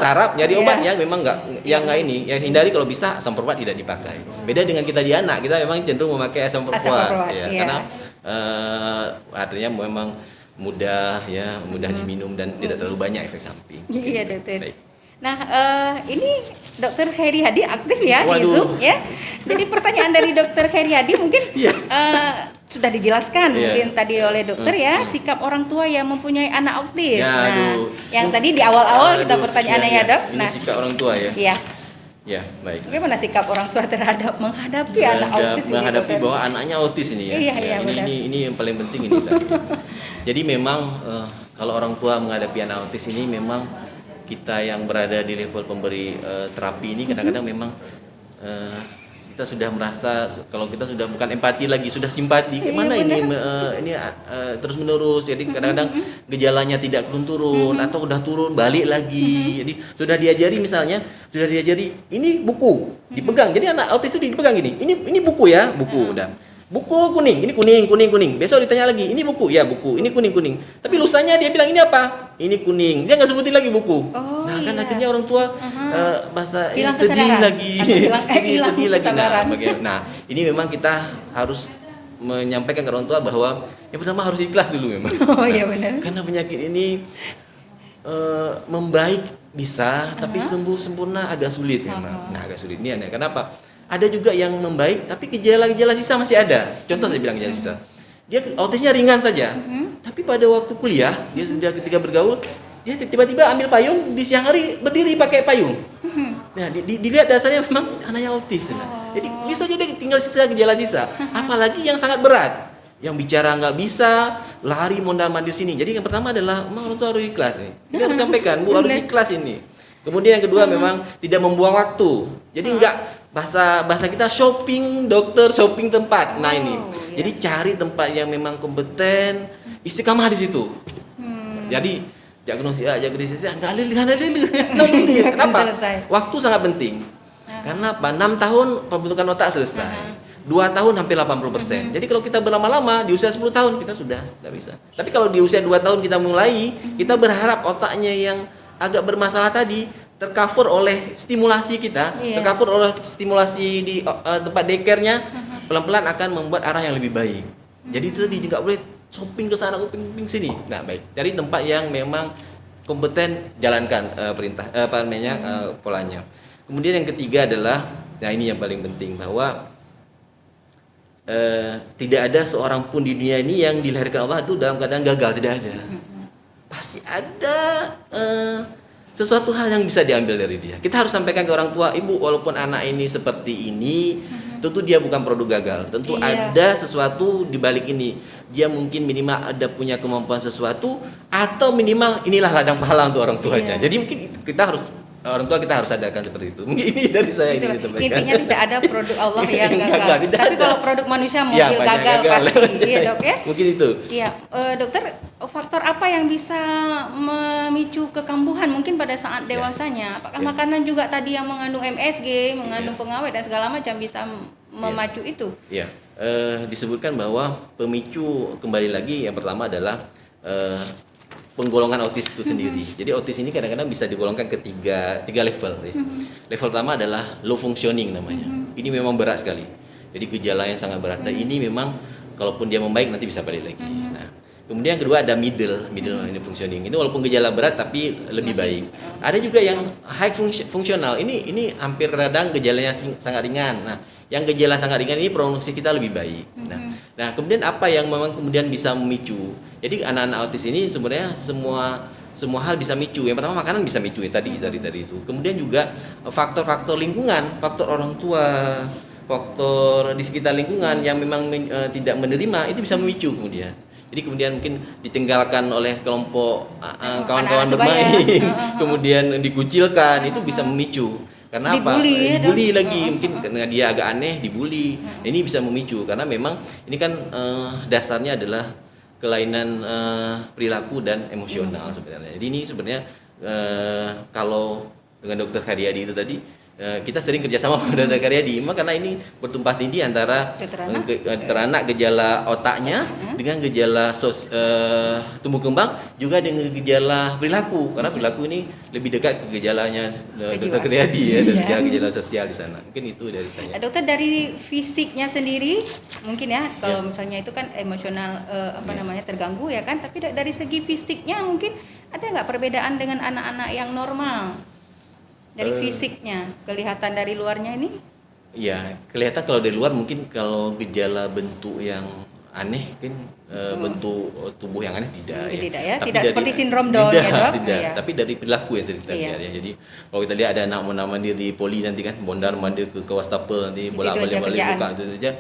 B: saraf nyari obat yang memang nggak ini, yang hindari kalau bisa asam valproat tidak dipakai. Beda dengan kita di anak, kita memang cenderung memakai asam valproat karena artinya memang mudah diminum dan tidak terlalu banyak efek samping.
A: Iya dokter. Baik. Nah, ini Dokter Heri Hadi aktif ya di Zoom ya. Jadi pertanyaan dari Dokter Heri Hadi mungkin sudah dijelaskan mungkin tadi oleh dokter ya, sikap orang tua yang mempunyai anak autis. Yang tadi di awal-awal kita pertanyaannya ya dok.
B: Ini sikap orang tua ya.
A: Iya.
B: Ya, baik.
A: Bagaimana sikap orang tua terhadap menghadapi anak autis ini?
B: Menghadapi bahwa anaknya autis ini ya.
A: Iya, benar.
B: Ini yang paling penting ini tadi. Jadi memang kalau orang tua menghadapi anak autis ini memang kita yang berada di level pemberi terapi ini kadang-kadang memang kita sudah merasa kalau kita sudah bukan empati lagi, sudah simpati. Gimana ini terus menerus. Jadi kadang-kadang gejalanya tidak turun atau udah turun balik lagi. Jadi sudah diajari ini buku dipegang. Jadi anak autis itu dipegang gini. Ini buku ya, buku udah. Buku kuning, ini kuning. Besok ditanya lagi, ini buku, ya buku, ini kuning. Tapi lusanya dia bilang ini apa? Ini kuning. Dia nggak sebutin lagi buku. Kan akhirnya orang tua bahasa sedih lagi. Sedih lagi. Nah, ini memang kita harus menyampaikan ke orang tua bahwa yang pertama harus ikhlas dulu memang.
A: Oh iya benar.
B: Karena penyakit ini membaik bisa, tapi sembuh sempurna agak sulit memang. Nah, agak sulit ini aneh. Kenapa? Ada juga yang membaik, tapi gejala-gejala sisa masih ada. Contoh saya bilang gejala sisa. Dia autisnya ringan saja, tapi pada waktu kuliah, dia sudah ketika bergaul, dia tiba-tiba ambil payung, di siang hari berdiri pakai payung. Nah, dilihat dasarnya memang anaknya autis. Jadi bisa jadi tinggal sisa gejala sisa. Apalagi yang sangat berat. Yang bicara nggak bisa, lari mondar-mandir sini. Jadi yang pertama adalah memang orang tua harus ikhlas nih. Kita harus sampaikan, Bu harus ikhlas ini. Kemudian yang kedua memang tidak membuang waktu. Jadi enggak bahasa kita shopping dokter, shopping tempat. Nah ini. Jadi cari tempat yang memang kompeten, istiqamah di situ. Jadi diagnosis enggak lilir. Kenapa? Waktu sangat penting. Karena apa? 6 tahun pembentukan otak selesai. 2 tahun hampir 80%. Jadi kalau kita berlama-lama di usia 10 tahun kita sudah enggak bisa. Tapi kalau di usia 2 tahun kita mulai, kita berharap otaknya yang agak bermasalah tadi tercover oleh stimulasi kita, tercover oleh stimulasi di tempat daycare-nya, pelan-pelan akan membuat arah yang lebih baik. Jadi itu tadi nggak boleh shopping ke sana, shopping sini. Nah, baik. Cari tempat yang memang kompeten, jalankan polanya. Kemudian yang ketiga adalah, nah ini yang paling penting, bahwa tidak ada seorang pun di dunia ini yang dilahirkan Allah itu dalam keadaan gagal, tidak ada. Pasti ada sesuatu hal yang bisa diambil dari dia. Kita harus sampaikan ke orang tua, ibu, walaupun anak ini seperti ini, tentu dia bukan produk gagal. Tentu ada sesuatu di balik ini. Dia mungkin minimal ada punya kemampuan sesuatu, atau minimal inilah ladang pahala untuk orang tuanya. Jadi mungkin orang tua kita harus sadarkan seperti itu. Mungkin ini dari saya ini disampaikan.
A: Intinya tidak ada produk Allah yang gagal. Tapi kalau produk manusia mungkin gagal pasti. Iya dok ya.
B: Mungkin itu.
A: Iya, dokter, faktor apa yang bisa memicu kekambuhan mungkin pada saat dewasanya? Apakah makanan juga tadi yang mengandung MSG, mengandung pengawet dan segala macam bisa memacu itu?
B: Iya. disebutkan bahwa pemicu kembali lagi yang pertama adalah penggolongan autis itu sendiri. Jadi autis ini kadang-kadang bisa digolongkan ke tiga level ya. Level pertama adalah low functioning namanya. Ini memang berat sekali. Jadi gejalanya sangat berat. Dan ini memang kalaupun dia membaik nanti bisa balik lagi. Nah, kemudian yang kedua ada middle ini functioning. Ini walaupun gejala berat tapi lebih baik. Ada juga yang high fungsional. Ini hampir kadang gejalanya sangat ringan. Nah, yang gejala sangat ringan ini prognosis kita lebih baik. Nah, kemudian apa yang memang kemudian bisa memicu? Jadi anak-anak autis ini sebenarnya semua hal bisa micu. Yang pertama makanan bisa micu ya, tadi itu. Kemudian juga faktor-faktor lingkungan, faktor orang tua, faktor di sekitar lingkungan yang memang tidak menerima itu bisa memicu kemudian. Jadi kemudian mungkin ditinggalkan oleh kelompok kawan-kawan bermain, kemudian dikucilkan, itu bisa memicu. Karena
A: dibully,
B: apa? Dibully lagi, mungkin karena dia agak aneh dibully. Ini bisa memicu karena memang ini kan dasarnya adalah kelainan perilaku dan emosional sebenarnya. Jadi ini sebenarnya kalau dengan Dokter Haryadi itu tadi kita sering kerjasama dengan Dokter Haryadi, karena ini bertumpah tindih antara teranak gejala otaknya dengan gejala tumbuh kembang juga dengan gejala perilaku, karena perilaku ini lebih dekat ke gejalanya Dokter Haryadi ya, dan gejala sosial di sana. Mungkin itu dari saya.
A: Dokter, dari fisiknya sendiri mungkin ya, kalau misalnya itu kan emosional namanya terganggu ya kan, tapi dari segi fisiknya mungkin ada nggak perbedaan dengan anak-anak yang normal? Dari fisiknya, kelihatan dari luarnya ini?
B: Ya, kelihatan kalau dari luar mungkin kalau gejala bentuk yang aneh kan bentuk tubuh yang aneh tidak ya.
A: Tidak ya,
B: Tapi
A: tidak
B: dari,
A: seperti sindrom Down ya dok?
B: Tidak,
A: Ya.
B: tapi dari perilaku yang sering kita lihat ya. Jadi kalau kita lihat ada anak mandir di poli nanti kan, bondar mandir ke wastafel nanti bolak-balik buka itu saja.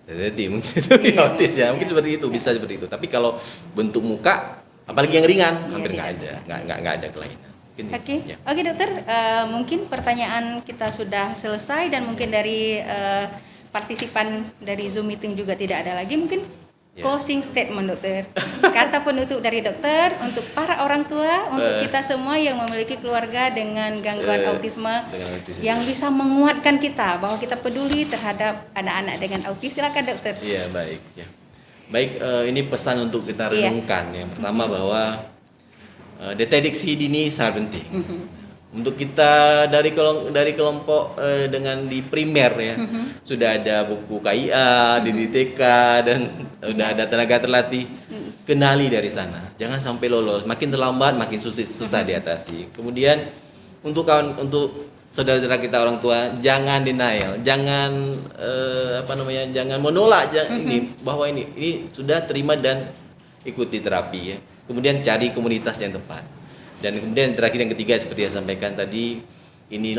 B: Jadi mungkin itu autis ya, mungkin seperti itu, bisa seperti itu. Tapi kalau bentuk muka, apalagi yang ringan, hampir nggak ada kelainan.
A: Oke, dokter, mungkin pertanyaan kita sudah selesai dan mungkin dari partisipan dari Zoom meeting juga tidak ada lagi. Mungkin closing statement dokter, kata penutup dari dokter untuk para orang tua, untuk kita semua yang memiliki keluarga dengan gangguan autisme yang bisa menguatkan kita bahwa kita peduli terhadap anak-anak dengan autis. Silakan dokter.
B: Iya, baik ya. Baik, ini pesan untuk kita renungkan. Yang pertama bahwa deteksi dini sangat penting. Untuk kita dari kelompok dengan di primer ya, sudah ada buku KIA, DDTK dan sudah ada tenaga terlatih. Kenali dari sana, jangan sampai lolos. Makin terlambat makin susah diatasi. Kemudian untuk saudara-saudara kita orang tua, jangan denial, jangan jangan menolak bahwa ini sudah terima dan ikuti terapi ya. Kemudian cari komunitas yang tepat. Dan kemudian terakhir yang ketiga seperti yang saya sampaikan tadi, ini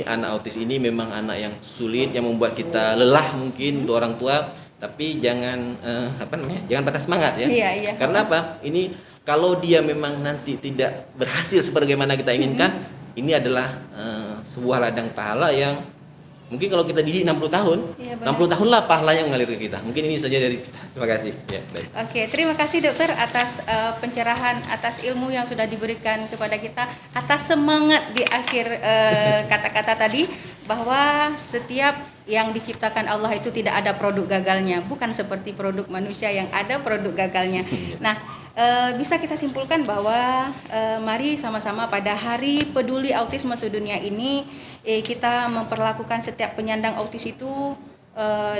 B: anak autis ini memang anak yang sulit, yang membuat kita lelah mungkin untuk orang tua, tapi jangan jangan patah semangat ya.
A: Iya.
B: Karena apa? Ini kalau dia memang nanti tidak berhasil sebagaimana kita inginkan, ini adalah sebuah ladang pahala yang mungkin kalau kita didik 60 tahun, 60 tahun lah pahalanya mengalir ke kita. Mungkin ini saja dari kita. Terima kasih. Ya, baik.
A: Oke, terima kasih dokter atas pencerahan, atas ilmu yang sudah diberikan kepada kita, atas semangat di akhir kata-kata tadi bahwa setiap yang diciptakan Allah itu tidak ada produk gagalnya, bukan seperti produk manusia yang ada produk gagalnya. Nah, bisa kita simpulkan bahwa mari sama-sama pada Hari Peduli Autisme Sedunia ini kita memperlakukan setiap penyandang autis itu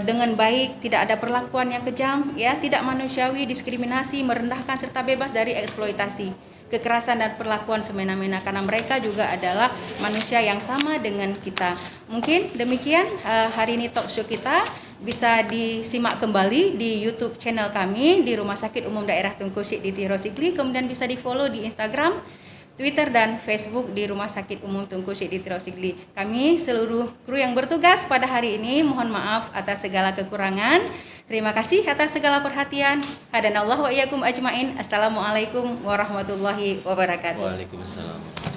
A: dengan baik, tidak ada perlakuan yang kejam, ya, tidak manusiawi, diskriminasi, merendahkan serta bebas dari eksploitasi, kekerasan dan perlakuan semena-mena, karena mereka juga adalah manusia yang sama dengan kita. Mungkin demikian hari ini talk show kita. Bisa disimak kembali di YouTube channel kami di Rumah Sakit Umum Daerah Tengku Syek di Tiro Sigli, kemudian bisa di-follow di Instagram, Twitter dan Facebook di Rumah Sakit Umum Tengku Syek di Tiro Sigli. Kami seluruh kru yang bertugas pada hari ini mohon maaf atas segala kekurangan. Terima kasih atas segala perhatian. Hadanallahu wa iyyakum ajmain. Assalamualaikum warahmatullahi wabarakatuh.
B: Waalaikumsalam.